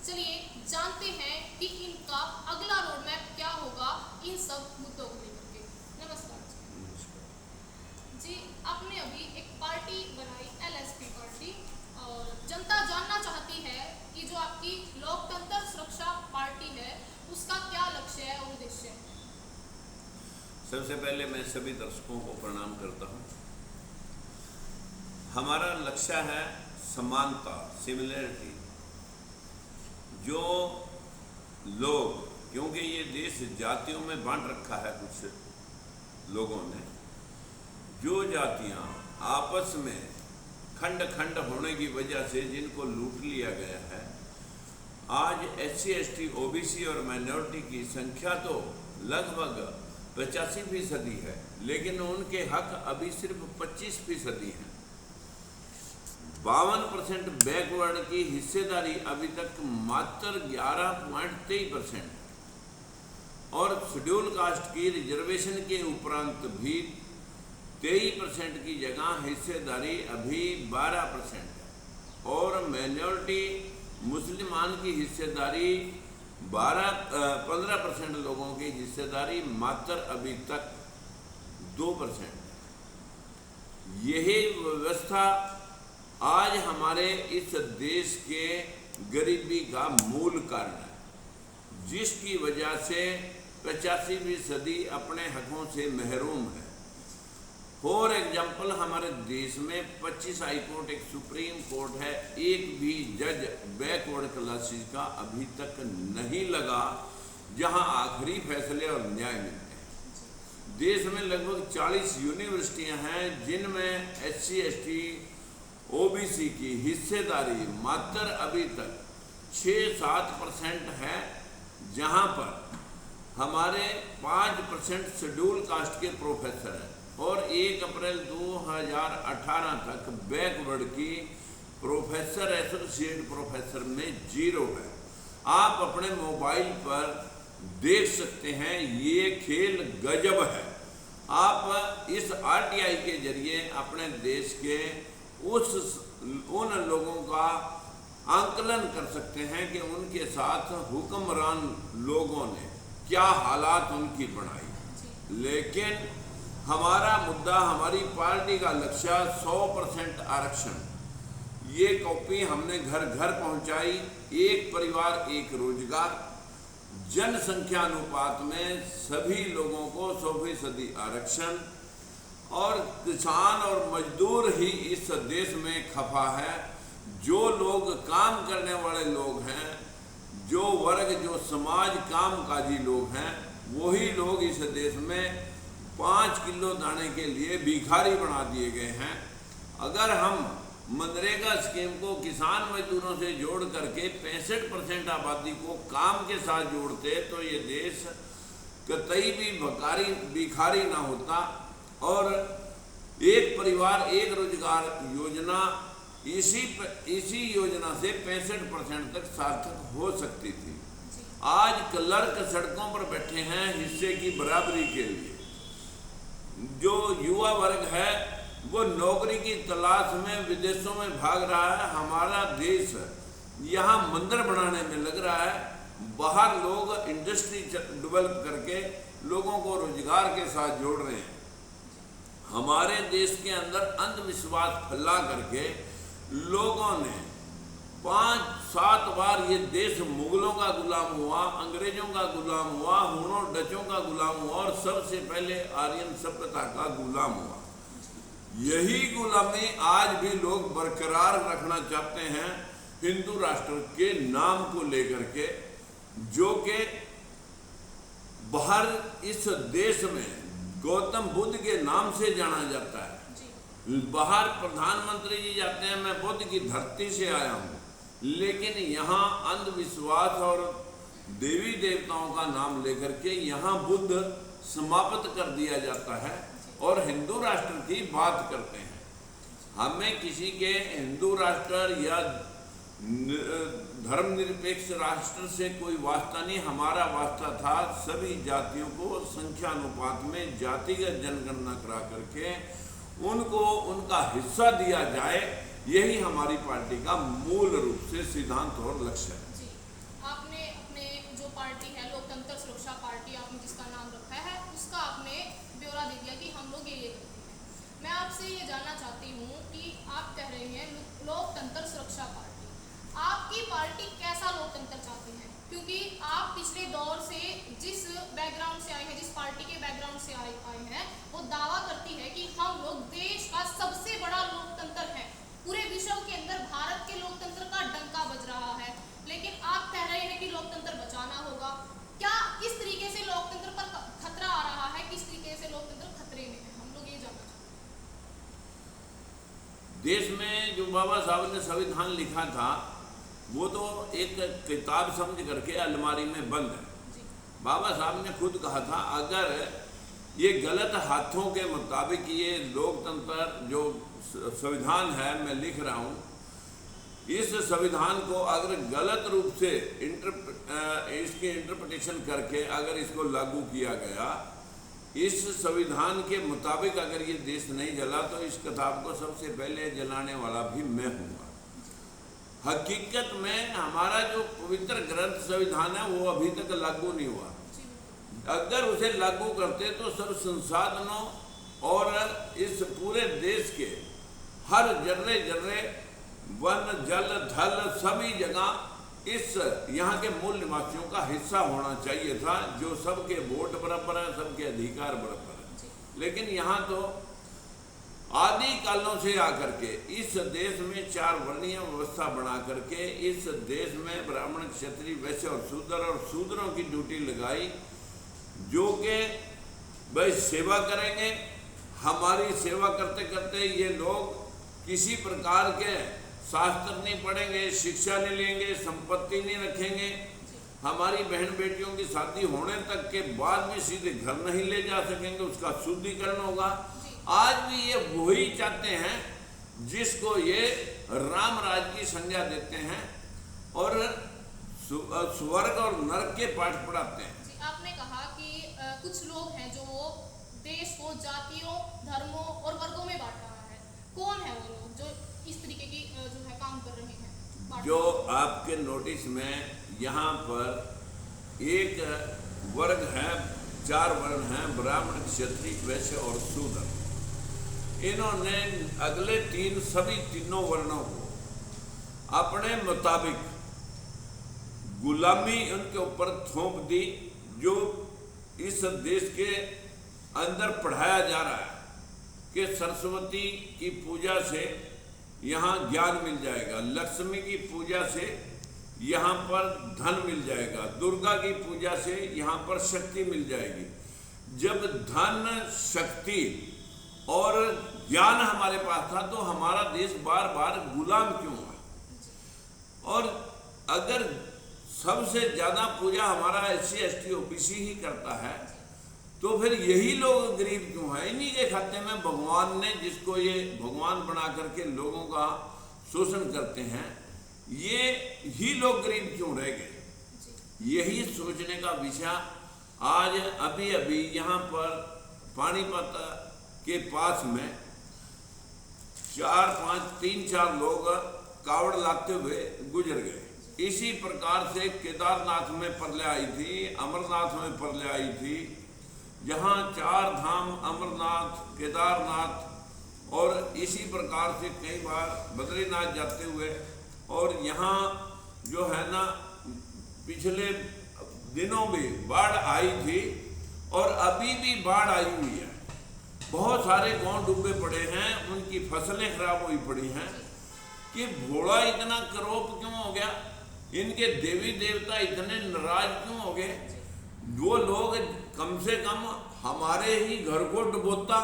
चलिए जानते हैं कि इनका अगला रोड मैप क्या होगा इन सब मुद्दों को लेकर के। नमस्कार जी, आपने अभी एक पार्टी बनाई एलएसपी पार्टी, और जनता जानना चाहती है कि जो आपकी लोकतंत्र सुरक्षा पार्टी है उसका क्या लक्ष्य है और उद्देश्य है। सबसे पहले मैं सभी दर्शकों को प्रणाम करता हूं। हमारा लक्ष्य है समानता, सिमिलरिटी। जो लोग, क्योंकि ये देश जातियों में बांट रखा है कुछ लोगों ने, जो जातियां आपस में खंड खंड होने की वजह से जिनको लूट लिया गया है, आज SC ST OBC और माइनॉरिटी की संख्या तो लगभग 85% है, लेकिन उनके हक अभी सिर्फ 25% हैं। 52% बैकवर्ड की हिस्सेदारी अभी तक मात्र 11.23%, और शेड्यूल कास्ट की रिजर्वेशन के उपरांत भी 23% की जगह हिस्सेदारी अभी 12% है, और माइनॉरिटी मुसलमान की हिस्सेदारी 15% लोगों की हिस्सेदारी मात्र अभी तक 2%। यही व्यवस्था आज हमारे इस देश के गरीबी का मूल कारण है, जिसकी वजह से 85% अपने हकों से महरूम है। फॉर एग्जाम्पल, हमारे देश में 25 हाई कोर्ट, एक सुप्रीम कोर्ट है, एक भी जज बैकवर्ड क्लासेस का अभी तक नहीं लगा जहां आखिरी फैसले और न्याय मिलते हैं। देश में लगभग 40 यूनिवर्सिटियां हैं जिनमें SC ST OBC की हिस्सेदारी मात्र अभी तक 6-7% है, जहां पर हमारे 5% शेड्यूल कास्ट के प्रोफेसर हैं, और 1 अप्रैल 2018 तक बैकवर्ड की प्रोफेसर, एसोसिएट प्रोफेसर में 0 है। आप अपने मोबाइल पर देख सकते हैं, ये खेल गजब है। आप इस RTI के जरिए अपने देश के उन लोगों का आंकलन कर सकते हैं कि उनके साथ हुक्मरान लोगों ने क्या हालात उनकी बनाई। लेकिन हमारा मुद्दा, हमारी पार्टी का लक्ष्य 100% आरक्षण। ये कॉपी हमने घर घर पहुंचाई। एक परिवार एक रोजगार, जनसंख्या अनुपात में सभी लोगों को 100% आरक्षण, और किसान और मजदूर ही इस देश में खफा है। जो लोग काम करने वाले लोग हैं, जो वर्ग, जो समाज कामकाजी लोग हैं, वही लोग इस देश में 5 किलो दाने के लिए भिखारी बना दिए गए हैं। अगर हम मनरेगा स्कीम को किसान मजदूरों से जोड़ करके 65% आबादी को काम के साथ जोड़ते तो ये देश कतई भी भिखारी ना होता, और एक परिवार एक रोजगार योजना, इसी योजना से 65% तक सार्थक हो सकती थी। आज क्लर्क सड़कों पर बैठे हैं हिस्से की बराबरी के लिए। जो युवा वर्ग है वो नौकरी की तलाश में विदेशों में भाग रहा है। हमारा देश यहाँ मंदिर बनाने में लग रहा है, बाहर लोग इंडस्ट्री डेवलप करके लोगों को रोजगार के साथ जोड़ रहे हैं। हमारे देश के अंदर अंधविश्वास फैला करके लोगों ने 5-7 बार ये देश मुगलों का गुलाम हुआ, अंग्रेजों का गुलाम हुआ, हुनों डचों का गुलाम हुआ, और सबसे पहले आर्यन सभ्यता का गुलाम हुआ। यही गुलामी आज भी लोग बरकरार रखना चाहते हैं हिंदू राष्ट्र के नाम को लेकर के, जो कि बाहर इस देश में गौतम बुद्ध के नाम से जाना जाता है। बाहर प्रधानमंत्री जी जाते हैं, मैं बुद्ध की धरती से आया हूँ, लेकिन यहाँ अंधविश्वास और देवी देवताओं का नाम लेकर के यहाँ बुद्ध समाप्त कर दिया जाता है और हिंदू राष्ट्र की बात करते हैं। हमें किसी के हिंदू राष्ट्र या धर्मनिरपेक्ष राष्ट्र से कोई वास्ता नहीं। हमारा वास्ता था सभी जातियों को संख्या अनुपात में जातिगत जनगणना करा करके उनको उनका हिस्सा दिया जाए। यही हमारी पार्टी का मूल रूप से सिद्धांत और लक्ष्य है। पार्टी है लोकतंत्र सुरक्षा पार्टी, आपने जिसका नाम रखा है, उसका आपने ब्यौरा दे दिया कि हम लोग ये करते हैं। मैं आपसे ये जानना चाहती हूँ कि आप कह रहे हैं लोकतंत्र सुरक्षा पार्टी, आपकी पार्टी कैसा लोकतंत्र चाहती है? क्योंकि आप पिछले दौर से जिस बैकग्राउंड से आए हैं, जिस पार्टी के बैकग्राउंड से आए हैं, वो दावा करती है कि हम लोग देश का सबसे बड़ा लोकतंत्र है, पूरे विश्व के अंदर भारत के लोकतंत्र का डंका बज रहा है। लेकिन आप कह रहे हैं कि लोकतंत्र बचाना होगा। क्या किस तरीके से लोकतंत्र पर खतरा आ रहा है, किस तरीके से लोकतंत्र खतरे में है, हम लोग ये जानना चाहते हैं। देश में जो बाबा साहब ने संविधान लिखा था वो तो एक किताब समझ करके अलमारी में बंद है। बाबा साहब ने खुद कहा था अगर ये गलत हाथों के मुताबिक ये लोकतंत्र जो संविधान है मैं लिख रहा हूँ, इस संविधान को अगर गलत रूप से इसकी इंटरप्रिटेशन करके अगर इसको लागू किया गया, इस संविधान के मुताबिक अगर ये देश नहीं जला तो इस किताब को सबसे पहले जलाने वाला भी मैं हूँगा। हकीकत में हमारा जो पवित्र ग्रंथ संविधान है वो अभी तक लागू नहीं हुआ। अगर उसे लागू करते तो सब संसाधनों और इस पूरे देश के हर जर्रे जर्रे वन जल थल सभी जगह इस यहाँ के मूल निवासियों का हिस्सा होना चाहिए था, जो सबके वोट बराबर है, सबके अधिकार बराबर है। लेकिन यहाँ तो आदि कालों से आकर के इस देश में 4 वर्णीय व्यवस्था बना करके इस देश में ब्राह्मण क्षत्रिय वैश्य और शूद्रों की ड्यूटी लगाई, जो कि भाई सेवा करेंगे। हमारी सेवा करते करते ये लोग किसी प्रकार के शास्त्र नहीं पढ़ेंगे, शिक्षा नहीं लेंगे, संपत्ति नहीं रखेंगे, हमारी बहन बेटियों की शादी होने तक के बाद भी सीधे घर नहीं ले जा सकेंगे, उसका शुद्धिकरण होगा। आज भी ये वही चाहते हैं जिसको ये राम राज की संज्ञा देते हैं और स्वर्ग और नरक के पाठ पढ़ाते हैं। जी, आपने कहा कि कुछ लोग हैं जो वो देश को जातियों, धर्मों और वर्गों में बांट रहा है। कौन है वो लोग जो इस तरीके की जो है काम कर रहे हैं? जो आपके नोटिस में यहाँ पर एक वर्ग है, 4 वर्ण हैं, ब्राह्मण क्षत्रिय वैश्य और शूद्र। इन्होंने अगले 3 सभी तीनों वर्णों को अपने मुताबिक गुलामी उनके ऊपर थोप दी, जो इस देश के अंदर पढ़ाया जा रहा है कि सरस्वती की पूजा से यहाँ ज्ञान मिल जाएगा, लक्ष्मी की पूजा से यहाँ पर धन मिल जाएगा, दुर्गा की पूजा से यहाँ पर शक्ति मिल जाएगी। जब धन, शक्ति और ज्ञान हमारे पास था तो हमारा देश बार बार गुलाम क्यों हुआ? और अगर सबसे ज़्यादा पूजा हमारा SC ST OBC ही करता है तो फिर यही लोग गरीब क्यों हैं? इन्हीं के खाते में भगवान ने, जिसको ये भगवान बना करके लोगों का शोषण करते हैं, ये ही लोग गरीब क्यों रह गए? यही सोचने का विषय आज अभी अभी यहाँ पर पानीपत के पास में 3-4 लोग कावड़ लाते हुए गुजर गए। इसी प्रकार से केदारनाथ में प्रलय आई थी, अमरनाथ में प्रलय आई थी, जहाँ 4 धाम अमरनाथ, केदारनाथ और इसी प्रकार से कई बार बद्रीनाथ जाते हुए, और यहाँ जो है ना पिछले दिनों में बाढ़ आई थी और अभी भी बाढ़ आई हुई है। बहुत सारे गांव डूबे पड़े हैं, उनकी फसलें खराब हुई पड़ी हैं कि भोला इतना करोप क्यों हो गया? इनके देवी देवता इतने नाराज क्यों हो गए? वो लोग कम से कम हमारे ही घर को डुबोता,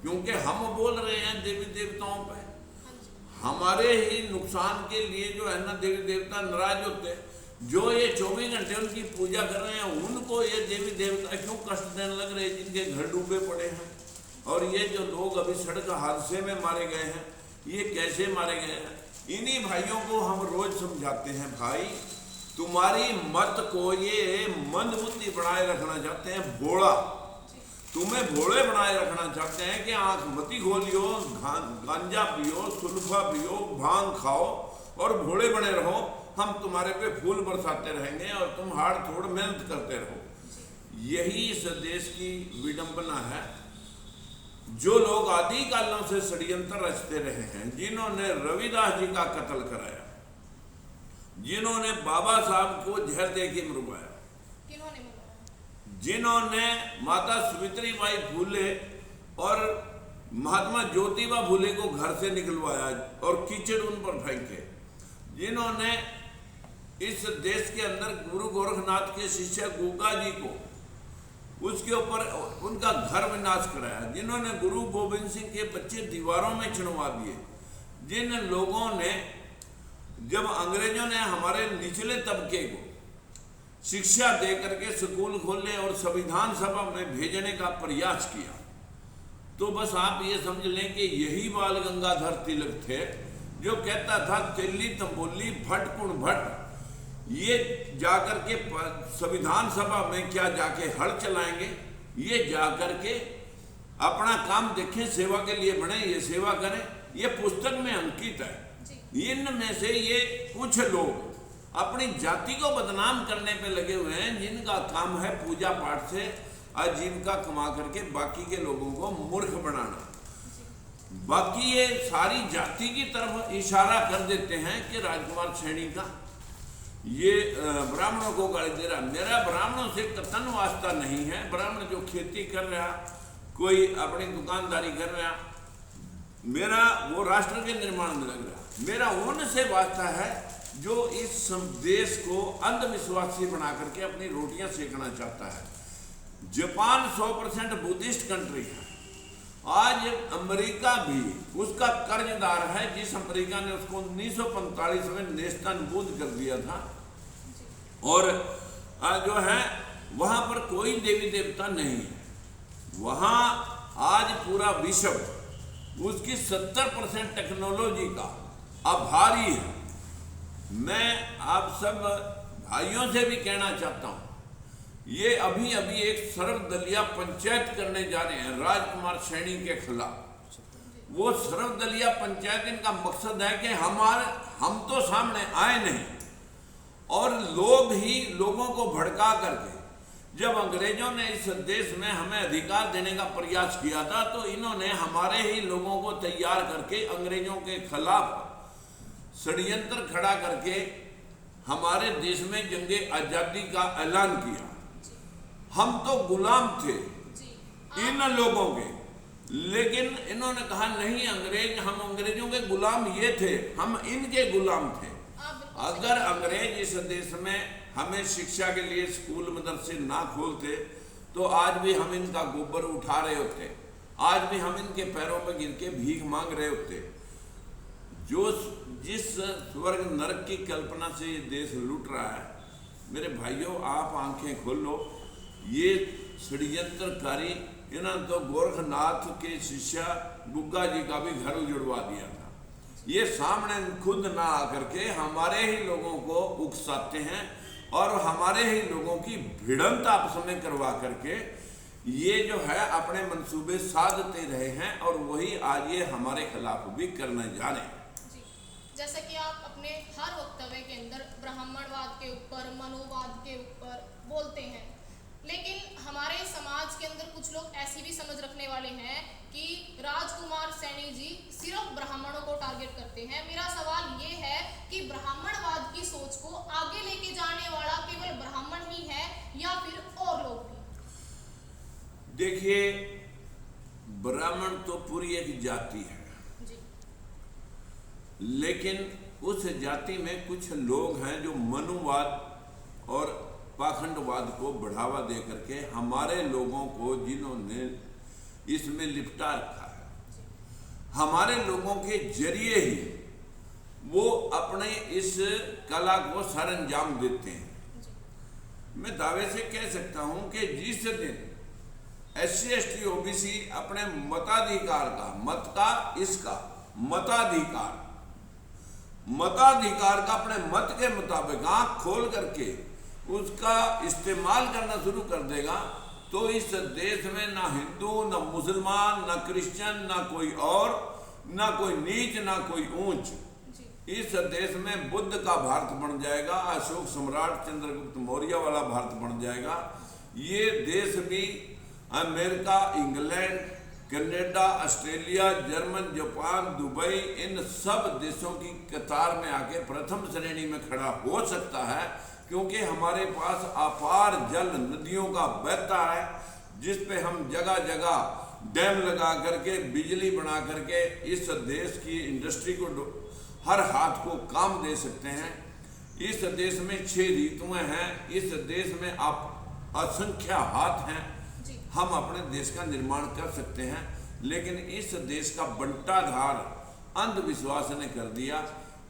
क्योंकि हम बोल रहे हैं देवी देवताओं पे, हमारे ही नुकसान के लिए जो है ना देवी देवता नाराज होते हैं। जो ये 24 घंटे उनकी पूजा कर रहे हैं, उनको ये देवी देवता क्यों कष्ट देने लग रहे हैं जिनके घर डूबे पड़े हैं? और ये जो लोग अभी सड़क हादसे में मारे गए हैं, ये कैसे मारे गए हैं? इन्हीं भाइयों को हम रोज समझाते हैं, भाई तुम्हारी मत को ये मंदबुद्धि बनाए रखना चाहते हैं, भोला, तुम्हें भोले बनाए रखना चाहते हैं कि आंख मती खोलियो, गांजा पियो, सुल्फा पियो, भांग खाओ और भोले बने रहो। हम तुम्हारे पे फूल बरसाते रहेंगे और तुम हाड़ तोड़ मेहनत करते रहो। यही इस देश की विडंबना है। जो लोग आदि कालों से षड्यंत्र रचते रहे हैं, जिन्होंने रविदास जी का कत्ल कराया, जिन्होंने बाबा साहब को जहर दे के मरवाया, जिन्होंने माता सावित्री बाई फूले और महात्मा ज्योतिबा फूले को घर से निकलवाया और कीचड़ उन पर फेंके, जिन्होंने इस देश के अंदर गुरु गोरखनाथ के शिष्य गुग्गा जी को उसके ऊपर उनका घर विनाश कराया, जिन्होंने गुरु गोविंद सिंह के बच्चे दीवारों में चुनवा दिए, जिन लोगों ने जब अंग्रेजों ने हमारे निचले तबके को शिक्षा दे करके स्कूल खोलने और संविधान सभा में भेजने का प्रयास किया, तो बस आप ये समझ लें कि यही बाल गंगाधर तिलक थे जो कहता था तिल्ली तंबोली भट कुण भट, ये जाकर के संविधान सभा में क्या जाके हल चलाएंगे, ये जाकर के अपना काम देखें, सेवा के लिए बने, ये सेवा करें। ये पुस्तक में अंकित है। इनमें से ये कुछ लोग अपनी जाति को बदनाम करने पे लगे हुए हैं, जिनका काम है पूजा पाठ से आजीविका कमा करके बाकी के लोगों को मूर्ख बनाना। बाकी ये सारी जाति की तरफ इशारा कर देते हैं कि राजकुमार सैनी का ये ब्राह्मणों को गाली दे रहा। मेरा ब्राह्मणों से कतन वास्ता नहीं है। ब्राह्मण जो खेती कर रहा, कोई अपनी दुकानदारी कर रहा, मेरा वो राष्ट्र के निर्माण में लग रहा। मेरा उनसे वास्ता है जो इस देश को अंधविश्वासी बना करके अपनी रोटियां सेकना चाहता है। जापान 100% बुद्धिस्ट कंट्री है। आज अमेरिका भी उसका कर्जदार है, जिस अमेरिका ने उसको 1945 में नेस्तनाबूद कर दिया था। और जो है वहां पर कोई देवी देवता नहीं है। वहां आज पूरा विश्व उसकी 70% टेक्नोलॉजी का आभारी है। मैं आप सब भाइयों से भी कहना चाहता हूं, ये अभी अभी एक सर्वदलीय पंचायत करने जा रहे हैं राजकुमार सैनी के खिलाफ। वो सर्वदलीय पंचायत, इनका मकसद है कि हम तो सामने आए नहीं, और लोग ही लोगों को भड़का करके, जब अंग्रेजों ने इस देश में हमें अधिकार देने का प्रयास किया था, तो इन्होंने हमारे ही लोगों को तैयार करके अंग्रेजों के खिलाफ षड्यंत्र खड़ा करके हमारे देश में जंगे आजादी का ऐलान किया। हम तो गुलाम थे इन लोगों के, लेकिन इन्होंने कहा नहीं, अंग्रेज, हम अंग्रेजों के गुलाम ये थे, हम इनके गुलाम थे। अगर अंग्रेज इस देश में हमें शिक्षा के लिए स्कूल मदरसे ना खोलते, तो आज भी हम इनका गोबर उठा रहे होते, आज भी हम इनके पैरों पर गिर के भीख मांग रहे होते। जिस स्वर्ग नरक की कल्पना से ये देश लूट रहा है, मेरे भाइयों आप आंखें खोल लो। ये षड्यंत्रकारी, इन्होंने तो गोरखनाथ के शिष्य गुग्गा जी का भी घर उजड़वा दिया था। ये सामने खुद ना आकर के हमारे ही लोगों को उकसाते हैं और हमारे ही लोगों की भिड़ंत आपस में करवा करके ये जो है अपने मंसूबे साधते रहे हैं, और वही आज ये हमारे खिलाफ भी करने जा रहे हैं। जैसे कि आप अपने हर वक्तव्य के अंदर ब्राह्मणवाद के ऊपर, मनोवाद के ऊपर बोलते हैं, लेकिन हमारे समाज के अंदर कुछ लोग ऐसी भी समझ रखने वाले हैं कि राजकुमार सैनी जी सिर्फ ब्राह्मणों को टारगेट करते हैं। मेरा सवाल ये है कि ब्राह्मणवाद की सोच को आगे लेके जाने वाला केवल ब्राह्मण ही है या फिर और लोग भी? देखिए, ब्राह्मण तो पूरी एक जाति है, लेकिन उस जाति में कुछ लोग हैं जो मनुवाद और पाखंडवाद को बढ़ावा दे करके हमारे लोगों को, जिन्होंने इसमें लिपटा रखा है, हमारे लोगों के जरिए ही वो अपने इस कला को सरंजाम देते हैं। मैं दावे से कह सकता हूं कि जिस दिन SC ST OBC अपने मताधिकार का मताधिकार का अपने मत के मुताबिक आंख खोल करके उसका इस्तेमाल करना शुरू कर देगा, तो इस देश में ना हिंदू, ना मुसलमान, ना क्रिश्चियन, ना कोई और, ना कोई नीच, ना कोई ऊंच, इस देश में बुद्ध का भारत बन जाएगा, अशोक सम्राट चंद्रगुप्त मौर्य वाला भारत बन जाएगा। ये देश भी America, England, Canada, Australia, German, Japan, Dubai, इन सब देशों की कतार में आके प्रथम श्रेणी में खड़ा हो सकता है, क्योंकि हमारे पास अपार जल नदियों का बहता है, जिस पे हम जगह जगह डैम लगा करके बिजली बना करके इस देश की इंडस्ट्री को हर हाथ को काम दे सकते हैं। इस देश में 6 ऋतुएं हैं, इस देश में आप असंख्य हाथ हैं, हम अपने देश का निर्माण कर सकते हैं। लेकिन इस देश का बंटाधार अंधविश्वास ने कर दिया।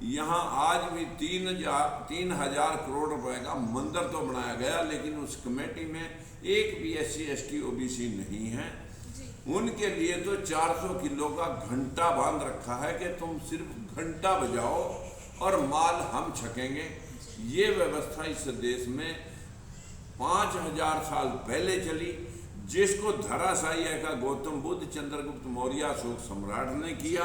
यहाँ आज भी 3,000 करोड़ रुपए का मंदिर तो बनाया गया, लेकिन उस कमेटी में एक भी SC ST OBC नहीं है। उनके लिए तो 400 किलो का घंटा बांध रखा है कि तुम सिर्फ घंटा बजाओ और माल हम छकेंगे। ये व्यवस्था इस देश में 5,000 साल पहले चली, जिसको धराशायी का गौतम बुद्ध, चंद्रगुप्त मौर्य, अशोक सम्राट ने किया।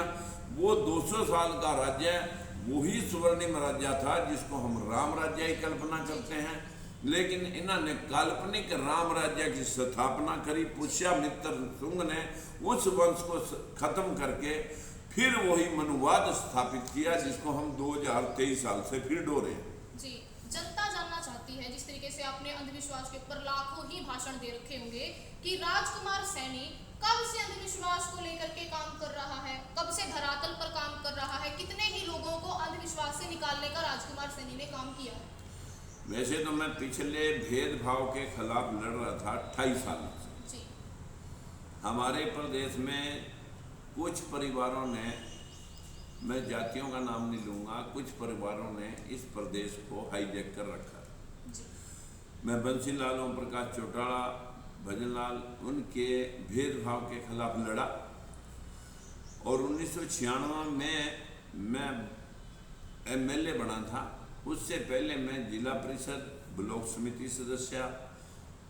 वो 200 साल का राज्य वही स्वर्णिम राज्य था जिसको हम राम राज्य की कल्पना करते हैं, लेकिन इन्होंने काल्पनिक राम राज्य की स्थापना करी। पुष्यमित्र शुंग ने उस वंश को खत्म करके फिर वही मनुवाद स्थापित किया, जिसको हम 2023 साल से फिर डोरे हैं। जी, जनता जानना चाहती है, जिस तरीके से आपने अंधविश्वास के ऊपर लाखों ही भाषण दे रखे होंगे, कि राजकुमार सैनी कब से अंधविश्वास को लेकर के काम कर रहा है, कब से धरातल पर काम कर रहा है, कितने ही लोगों को अंधविश्वास से निकालने का राजकुमार सैनी ने काम किया है? वैसे तो मैं पिछले भेदभाव के खिलाफ लड़ रहा था 28 साल से। हमारे प्रदेश में कुछ परिवारों ने, मैं जातियों का नाम नहीं लूँगा, कुछ परिवारों ने इस प्रदेश को हाईजैक कर रखा। मैं बंसीलाल, ओम प्रकाश चौटाला, भजनलाल, उनके भेदभाव के खिलाफ लड़ा, और 1996 में मैं MLA बना था। उससे पहले मैं जिला परिषद, ब्लॉक समिति सदस्य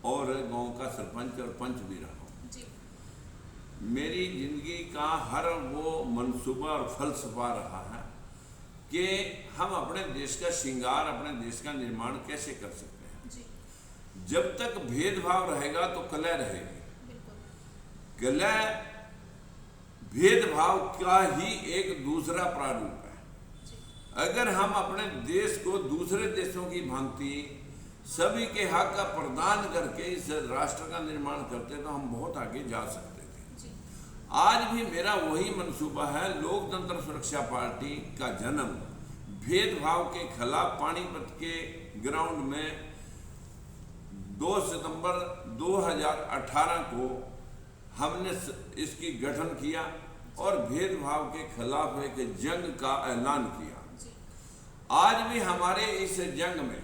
और गांव का सरपंच और पंच भी रहा हूँ। मेरी जिंदगी का हर वो मनसूबा और फलसफा रहा है कि हम अपने देश का श्रृंगार, अपने देश का निर्माण कैसे कर सकते हैं। जब तक भेदभाव रहेगा तो कलह रहेगी। कलह भेदभाव का ही एक दूसरा प्रारूप है। अगर हम अपने देश को दूसरे देशों की भांति सभी के हक का प्रदान करके इस राष्ट्र का निर्माण करते तो हम बहुत आगे जा सकते थे। आज भी मेरा वही मंसूबा है। लोकतंत्र सुरक्षा पार्टी का जन्म भेदभाव के खिलाफ पानीपत के ग्राउंड में 2 सितंबर 2018 को हमने इसकी गठन किया और भेदभाव के खिलाफ एक जंग का ऐलान किया। आज भी हमारे इस जंग में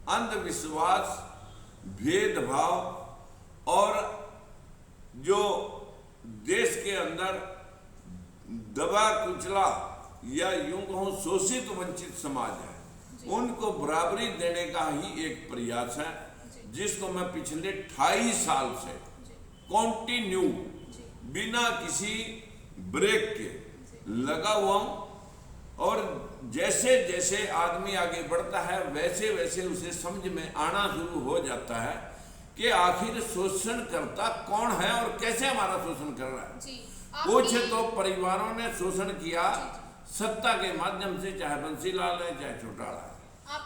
अंधविश्वास, भेदभाव और जो देश के अंदर दबा कुचला या यूं कहूं शोषित वंचित समाज है, उनको बराबरी देने का ही एक प्रयास है, जिसको मैं पिछले 28 साल से कंटिन्यू बिना किसी ब्रेक के लगा हुआ हूं। और जैसे जैसे आदमी आगे बढ़ता है वैसे वैसे उसे समझ में आना शुरू हो जाता है कि आखिर शोषण करता कौन है और कैसे हमारा शोषण कर रहा है। कुछ तो परिवारों ने शोषण किया सत्ता के माध्यम से, चाहे बंसीलाल है, चाहे चौटाला है,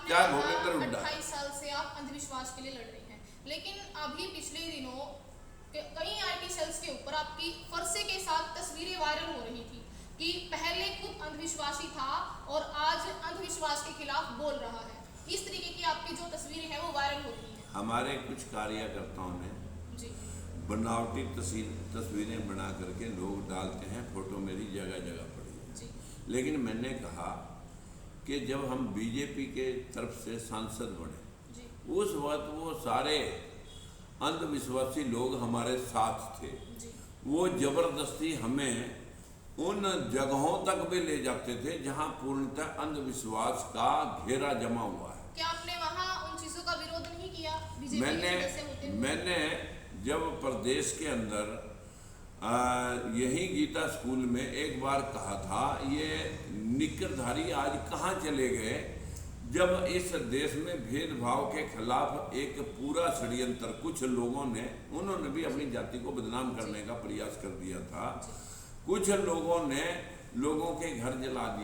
चाहे भूपेंद्र हुड्डा। 28 साल से आप अंधविश्वास के लिए लड़ रहे हैं, लेकिन अभी पिछले दिनों कई IT सेल्स के ऊपर आपकी फरसे के साथ तस्वीरें वायरल हो रही थी कि पहले खुद अंधविश्वासी था और आज अंधविश्वास के खिलाफ बोल रहा है। इस तरीके की आपकी जो तस्वीरें हैं वो वायरल हो रही हैं। हमारे कुछ कार्यकर्ताओं ने बनावटी तस्वीरें बना करके लोग डालते हैं, फोटो मेरी जगह जगह पड़ी है। लेकिन मैंने कहा कि जब हम BJP के तरफ से सांसद बने उस वक्त वो सारे अंधविश्वासी लोग हमारे साथ थे। वो जबरदस्ती हमें उन जगहों तक भी ले जाते थे जहां पूर्णतः अंधविश्वास का घेरा जमा हुआ है। क्या आपने वहां उन चीजों का विरोध नहीं किया? मैंने जब प्रदेश के अंदर यही गीता स्कूल में एक बार कहा था, ये निकरधारी आज कहाँ चले गए, जब इस देश में भेदभाव के खिलाफ एक पूरा षड्यंत्र कुछ लोगों ने, उन्होंने भी अपनी जाति को बदनाम करने का प्रयास कर दिया था। कुछ लोगों ने लोगों के घर जला दिए।